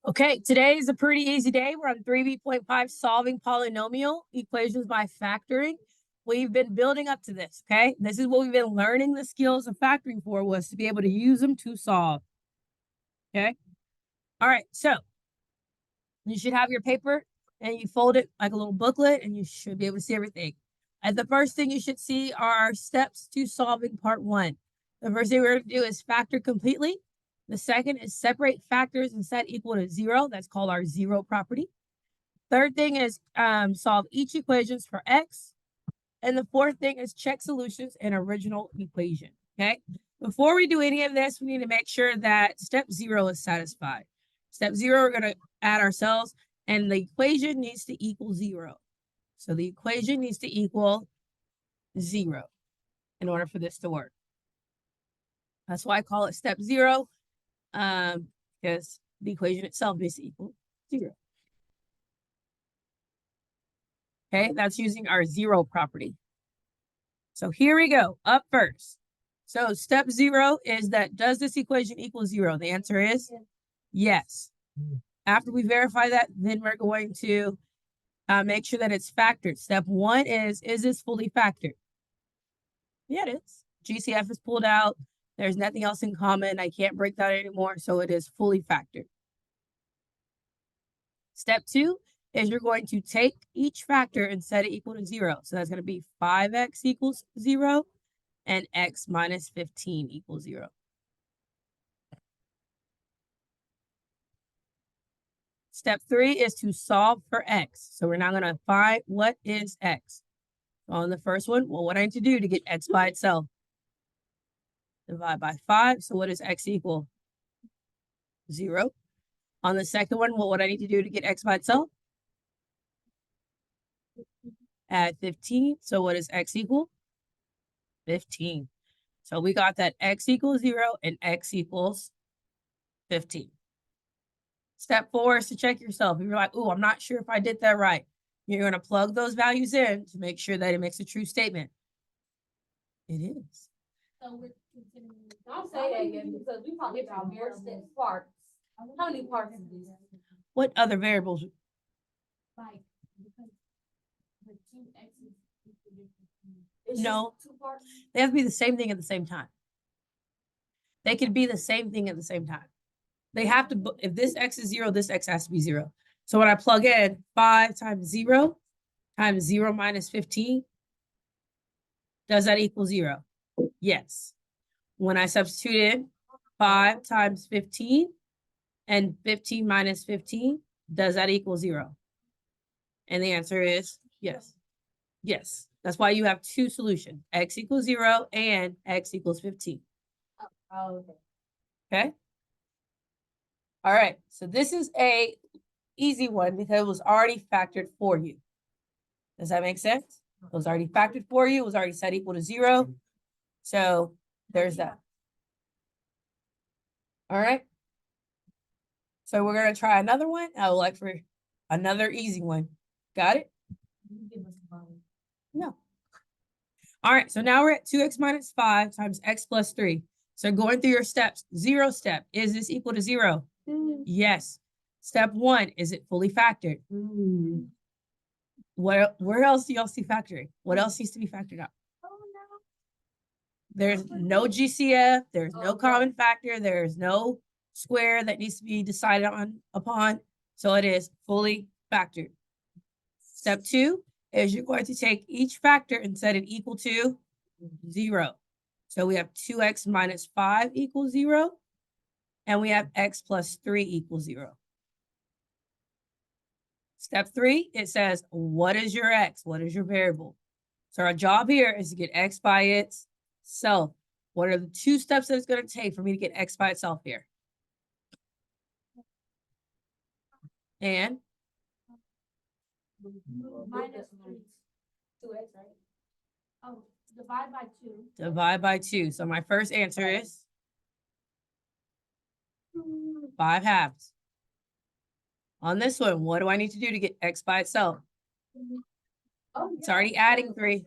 Okay, today is a pretty easy day. We're on 3B.5 solving polynomial equations by factoring. We've been building up to this, okay? This is what we've been learning the skills of factoring for, was to be able to use them to solve, okay? All right, so you should have your paper and you fold it like a little booklet and you should be able to see everything. And the first thing you should see are steps to solving part one. The first thing we're going to do is factor completely. The second is separate factors and set equal to 0. That's called our zero property. Third thing is solve each equations for x. And the fourth thing is check solutions in original equation, okay? Before we do any of this, we need to make sure that step 0 is satisfied. Step 0, we're going to add ourselves, and the equation needs to equal 0. So the equation needs to equal 0 in order for this to work. That's why I call it step 0. Because the equation itself is equal 0. Okay, that's using our 0 property. So here we go, up first. So step 0 is that, does this equation equal 0? The answer is yes. After we verify that, then we're going to make sure that it's factored. Step 1 is this fully factored? Yeah, it is. GCF is pulled out. There's nothing else in common. I can't break that anymore, so it is fully factored. Step 2 is you're going to take each factor and set it equal to 0. So that's going to be 5x equals 0 and x minus 15 equals 0. Step 3 is to solve for x. So we're now going to find what is x. So on the first one, well, what I need to do to get x by itself? Divide by 5. So what does x equal? 0. On the second one, well, what I need to do to get x by itself? Add 15. So what does x equal? 15. So we got that x equals 0 and x equals 15. Step 4 is to check yourself. If you're like, oh, I'm not sure if I did that right, you're going to plug those values in to make sure that it makes a true statement. It is. So we're considering. Don't say that again, because we probably got more parts. How many parts is this? What other variables? Like, because the two x's. No, two parts. they have to be the same thing at the same time. They could be the same thing at the same time. They have to, if this x is 0, this x has to be 0. So when I plug in 5 times 0 times 0 minus 15, does that equal 0? Yes. When I substitute in 5 times 15 and 15 minus 15, does that equal 0? And the answer is yes. Yes. That's why you have two solutions, x equals 0 and x equals 15. Oh, okay. Okay. All right. So this is a easy one because it was already factored for you. Does that make sense? It was already factored for you. It was already set equal to 0. So there's that. All right. So we're going to try another one. I would like for another easy one. Got it? No. All right. So now we're at 2x minus 5 times x plus 3. So going through your steps, 0 step, is this equal to 0? Yes. Step 1, is it fully factored? Where else do y'all see factoring? What else needs to be factored out? There's no GCF. There's no common factor. There's no square that needs to be decided upon. So it is fully factored. Step 2 is you're going to take each factor and set it equal to 0. So we have 2x minus 5 equals 0. And we have x plus 3 equals 0. Step 3, it says, what is your x? What is your variable? So our job here is to get x by itself. What are the two steps that it's going to take for me to get x by itself here? And? Minus 3. 2x, right? Oh, divide by 2. Divide by 2. So my first answer is 5/2. On this one, what do I need to do to get x by itself? It's already adding 3.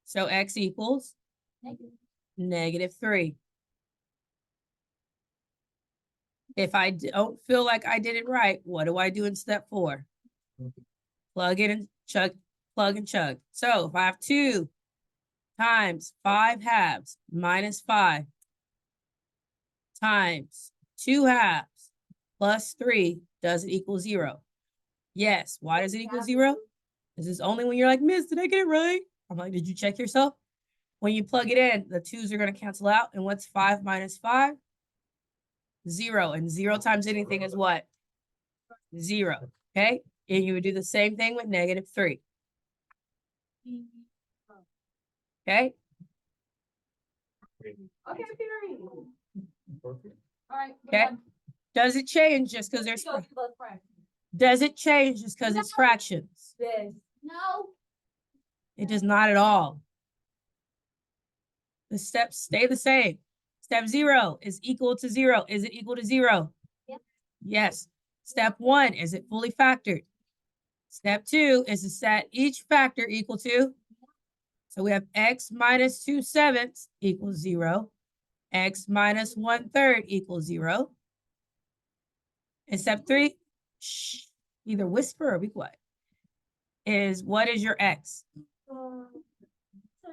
So x equals negative 3. If I don't feel like I did it right, what do I do in step 4? Plug in and chug, plug and chug. So if I have 2 times 5 halves minus 5 times 2 halves plus 3, does it equal 0? Yes. Why does it equal 0? This is only when you're like, Miss, did I get it right? I'm like, did you check yourself? When you plug it in, the 2's are going to cancel out. And what's 5 minus 5? 0. And 0 times anything is what? 0. Okay. And you would do the same thing with negative 3. Okay. Okay, period. All right. Okay. Does it change just because there's does it change just because it's fractions? Yes. No. It does not at all. The steps stay the same. Step 0 is equal to 0. Is it equal to 0? Yep. Yes. Step 1, is it fully factored? Step 2 is to set each factor equal to. So we have x minus 2/7 equals 0. X minus 1/3 equals 0. And step 3, shh, either whisper or be quiet, is what is your x? So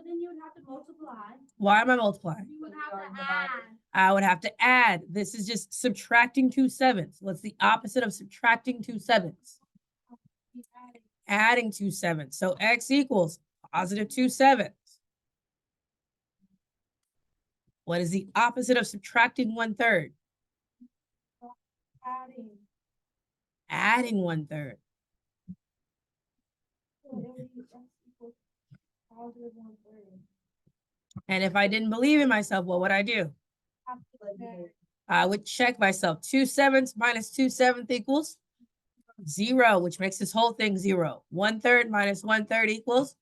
then you would have to multiply. Why am I multiplying? You would have to add. I would have to add. This is just subtracting 2/7. What's the opposite of subtracting 2/7? Adding 2/7. So x equals positive 2/7. What is the opposite of subtracting 1/3? Adding. Adding 1/3. And if I didn't believe in myself, what would I do? I would check myself. 2/7 minus 2/7 equals 0, which makes this whole thing 0. 1/3 minus 1/3 equals,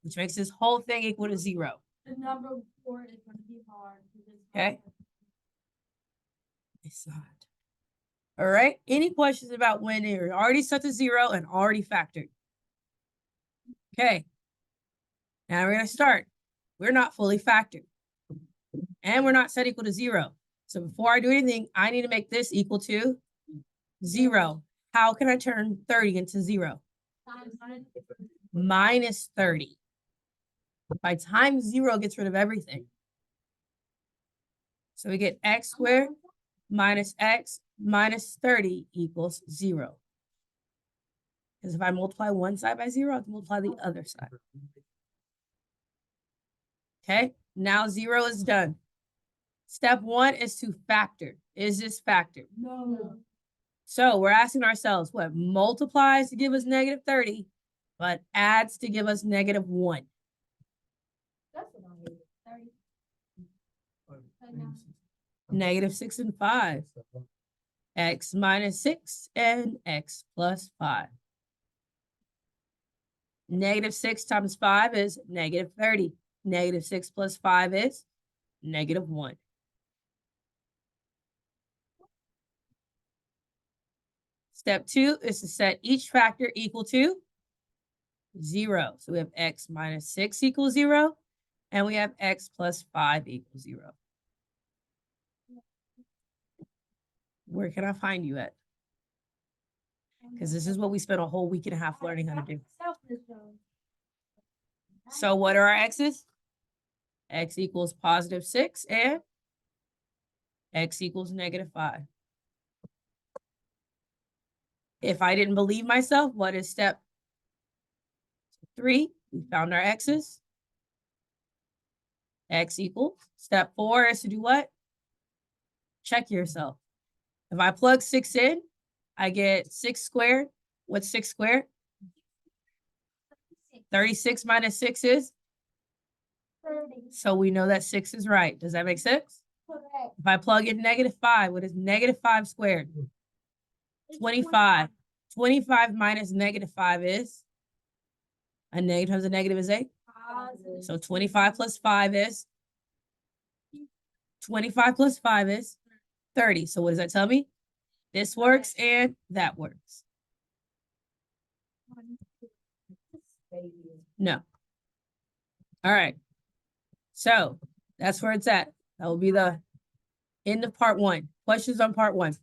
which makes this whole thing equal to 0. The number 4 is going to be hard. Okay. It's not. All right. Any questions about when you're already set to 0 and already factored? Okay. Now we're going to start. We're not fully factored. And we're not set equal to 0. So before I do anything, I need to make this equal to 0. How can I turn 30 into 0? Minus 30. By times 0 gets rid of everything. So we get x squared minus x minus 30 equals 0. Because if I multiply one side by 0, I have to multiply the other side. Okay, now 0 is done. Step 1 is to factor. Is this factored? No. So we're asking ourselves what multiplies to give us negative 30, but adds to give us negative 1. That's what I need. 30. Negative 6 and 5. X minus 6 and x plus 5. Negative 6 times 5 is negative 30. Negative 6 plus 5 is negative 1. Step 2 is to set each factor equal to 0. So we have x minus 6 equals 0, and we have x plus 5 equals 0. Where can I find you at? Because this is what we spent a whole week and a half learning how to do. So what are our x's? X equals positive 6 and x equals negative 5. If I didn't believe myself, what is step 3? We found our x's. X equals. Step 4 is to do what? Check yourself. If I plug 6 in, I get 6 squared. What's 6 squared? 36 minus 6 is? 30. So we know that 6 is right. Does that make sense? Correct. If I plug in negative 5, what is negative 5 squared? 25. 25 minus negative 5 is? A negative times a negative is 8. So 25 plus 5 is? 25 plus 5 is 30. So what does that tell me? This works and that works. No. All right. So that's where it's at. That will be the end of part 1. Questions on part 1?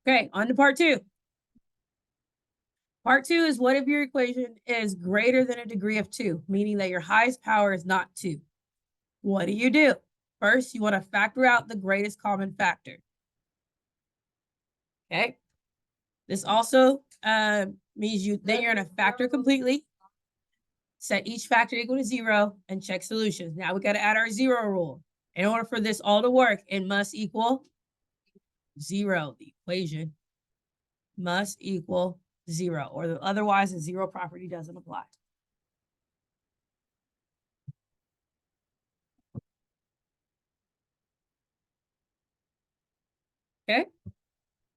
Okay, on to part 2. Part 2 is what if your equation is greater than a degree of 2, meaning that your highest power is not 2. What do? First, you want to factor out the greatest common factor. Okay. This also means you're going to factor completely, set each factor equal to 0, and check solutions. Now we got to add our 0 rule. In order for this all to work, it must equal 0. The equation must equal 0, or otherwise the 0 property doesn't apply. Okay.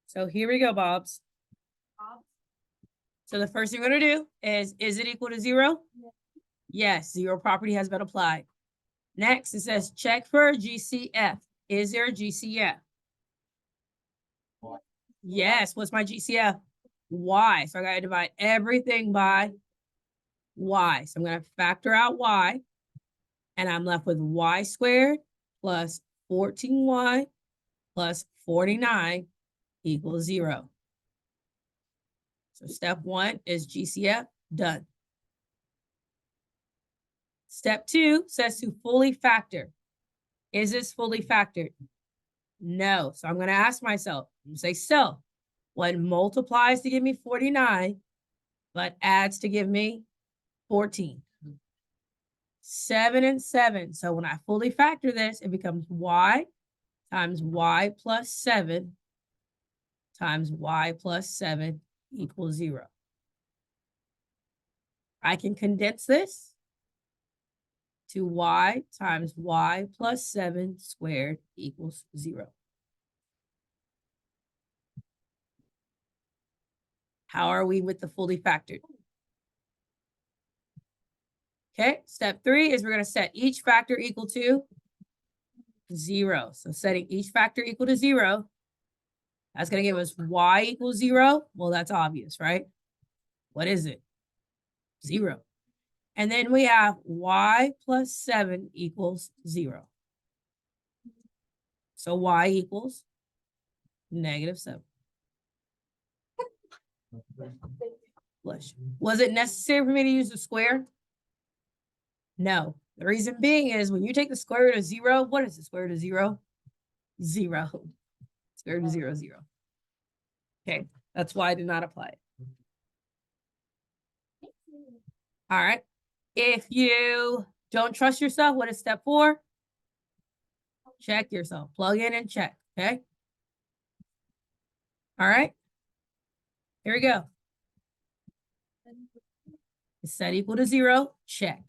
So here we go, Bobs. So the first thing we're going to do is it equal to 0? Yes, 0 property has been applied. Next, it says check for GCF. Is there a GCF? Yes, what's my GCF? Y. So I got to divide everything by Y. So I'm going to factor out Y, and I'm left with Y squared plus 14Y plus 49 equals 0. So step 1 is GCF, done. Step 2 says to fully factor. Is this fully factored? No. So I'm going to ask myself, say, so what multiplies to give me 49, but adds to give me 14? 7 and 7. So when I fully factor this, it becomes Y times Y plus 7 times Y plus 7 equals 0. I can condense this to Y times Y plus 7 squared equals 0. How are we with the fully factored? Okay, step 3 is we're going to set each factor equal to 0. So setting each factor equal to 0, that's going to give us Y equals 0. Well, that's obvious, right? What is it? 0. And then we have Y plus 7 equals 0. So Y equals -7. Was it necessary for me to use the square? No. The reason being is when you take the square root of 0, what is the square root of 0? 0. Square root of 0 is 0. Okay, that's why I did not apply it. All right. If you don't trust yourself, what is step 4? Check yourself. Plug in and check. Okay. All right. Here we go. Is set equal to 0? Check.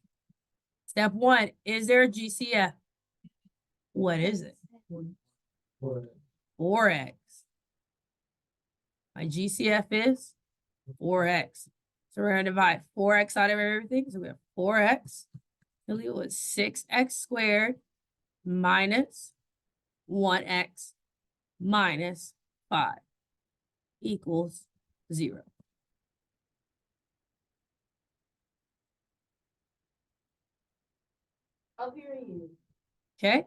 Step 1, is there a GCF? What is it? 4x. My GCF is 4x. So we're going to divide 4x out of everything. So we have 4x. We'll deal with 6x squared minus 1x minus 5 equals 0. I'll hear you. Okay.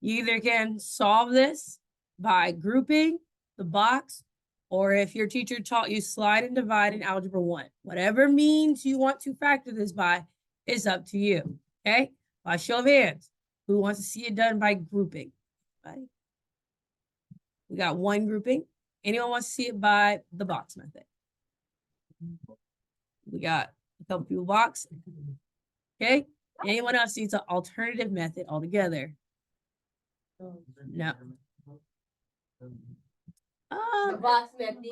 You either can solve this by grouping the box, or if your teacher taught you slide and divide in Algebra 1. Whatever means you want to factor this by is up to you. Okay. By show of hands, who wants to see it done by grouping? Right. We got 1 grouping. Anyone wants to see it by the box method? We got a couple people box. Okay. Anyone else needs an alternative method altogether? No. The box method.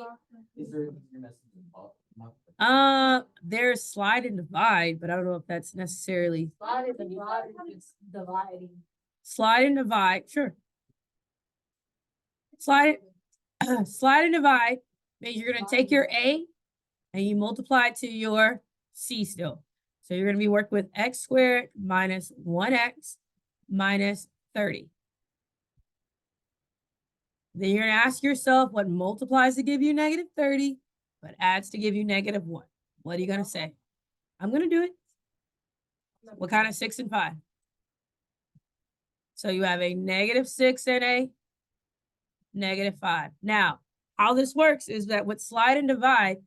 There's slide and divide, but I don't know if that's necessarily Slide and divide is dividing. slide and divide. Sure. Slide and divide means you're going to take your A and you multiply it to your C still. So you're going to be working with x squared minus 1x minus 30. Then you're going to ask yourself what multiplies to give you -30, but adds to give you -1. What are you going to say? I'm going to do it. What kind of 6 and 5? So you have a -6 and a -5. Now, how this works is that with slide and divide,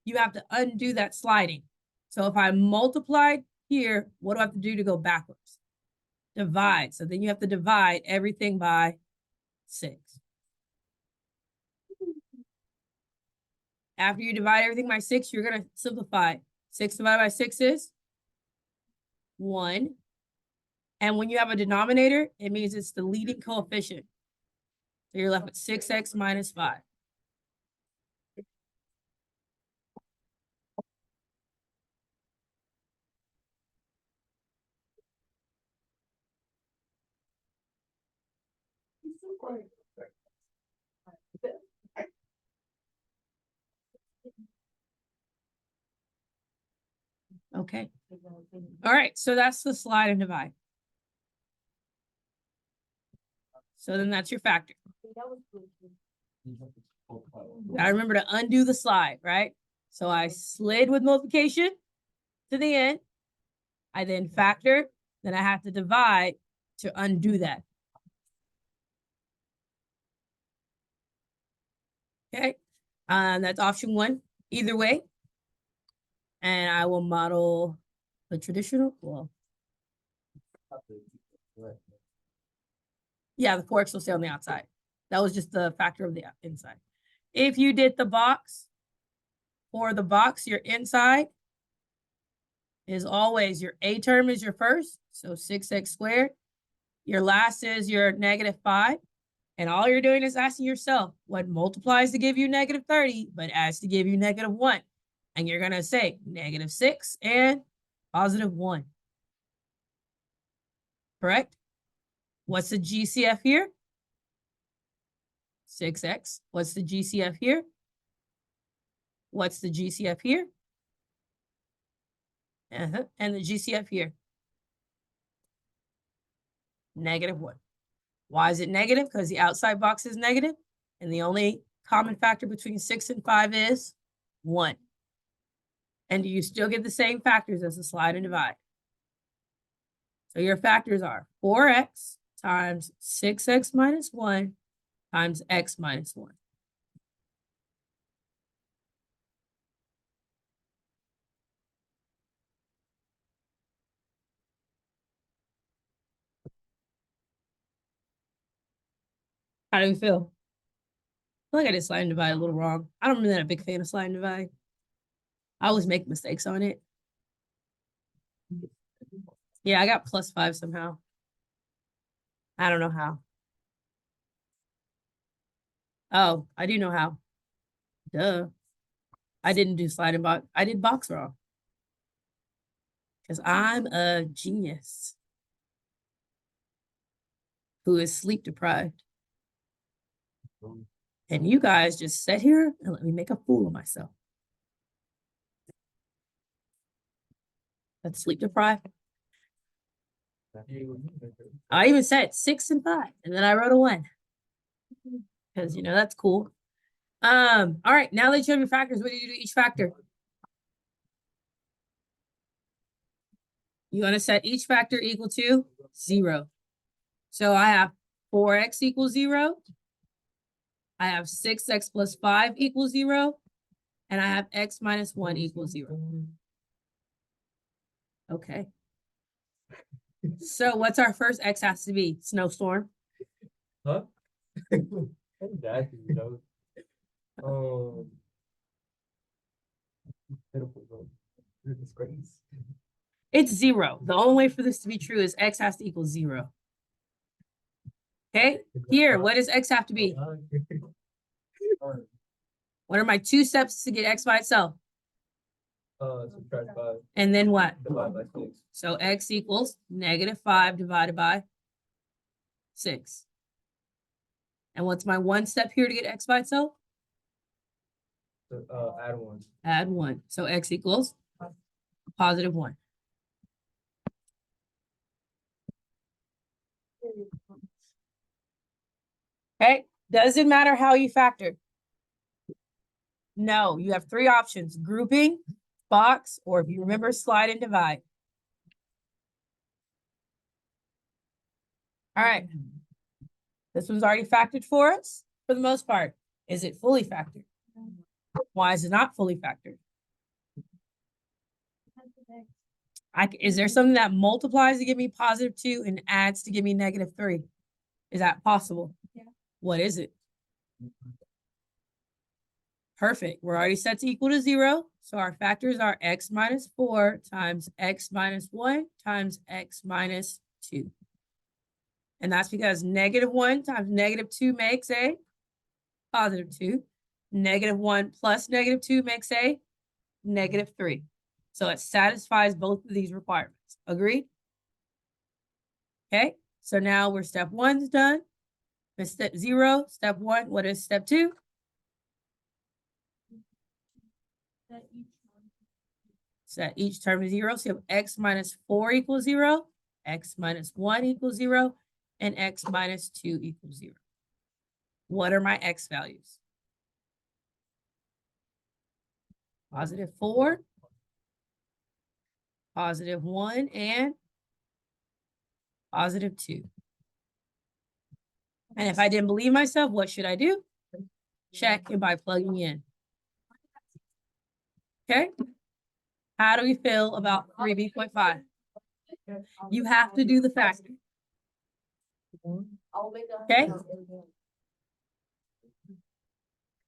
you have to undo that sliding. So if I multiplied here, what do I have to do to go backwards? Divide. So then you have to divide everything by 6. After you divide everything by 6, you're going to simplify. 6 divided by 6 is 1. And when you have a denominator, it means it's the leading coefficient. So you're left with 6x minus 5. Okay. All right, so that's the slide and divide. So then that's your factor. I remember to undo the slide, right? So I slid with multiplication to the end. I then factor, then I have to divide to undo that. Okay, that's option 1, either way. And I will model the traditional, well, yeah, the 4x will stay on the outside. That was just the factor of the inside. If you did the box, for the box, your inside is always your A term is your first, so 6x squared. Your last is your -5. And all you're doing is asking yourself what multiplies to give you -30, but adds to give you -1. And you're going to say -6 and +1. Correct? What's the GCF here? 6x. What's the GCF here? What's the GCF here? And the GCF here? -1. Why is it negative? Because the outside box is negative, and the only common factor between 6 and 5 is 1. And do you still get the same factors as the slide and divide? So your factors are 4x times 6x minus 1 times x minus 1. How do we feel? I feel like I did slide and divide a little wrong. I don't really a big fan of slide and divide. I always make mistakes on it. Yeah, I got +5 somehow. I don't know how. Oh, I do know how. Duh. I didn't do slide and box. I did box wrong. Because I'm a genius who is sleep deprived. And you guys just sit here and let me make a fool of myself. That's sleep deprived. I even said 6 and 5, and then I wrote a 1. Because, you know, that's cool. All right, now that you have your factors, what do you do to each factor? You want to set each factor equal to 0. So I have 4x equals 0. I have 6x plus 5 equals 0. And I have x minus 1 equals 0. Okay. So what's our first x has to be? Snowstorm. Huh? Exactly, you know. Disgrace. It's 0. The only way for this to be true is x has to equal 0. Okay, here, what does x have to be? What are my 2 steps to get x by itself? Subtract 5. And then what? Divide by 6. So x equals -5 divided by 6. And what's my 1 step here to get x by itself? So, add 1. Add 1. So x equals +1. Okay, doesn't matter how you factor. No, you have 3 options: grouping, box, or if you remember, slide and divide. All right. This one's already factored for us for for the most part. Is it fully factored? Why is it not fully factored? Is there something that multiplies to give me positive 2 and adds to give me negative 3? Is that possible? Yeah. What is it? Perfect. We're already set to equal to 0. So our factors are x minus 4 times x minus 1 times x minus 2. And that's because negative 1 times negative 2 makes a positive 2. Negative 1 plus negative 2 makes a negative 3. So it satisfies both of these requirements. Agreed? Okay, so now we're step 1's done. It's step 0, step 1. What is step 2? Set each term to 0. So you have x minus 4 equals 0, x minus 1 equals 0, and x minus 2 equals 0. What are my x values? Positive 4, positive 1, and positive 2. And if I didn't believe myself, what should I do? Check it by plugging in. Okay? How do we feel about 3B.5? You have to do the factor. Okay?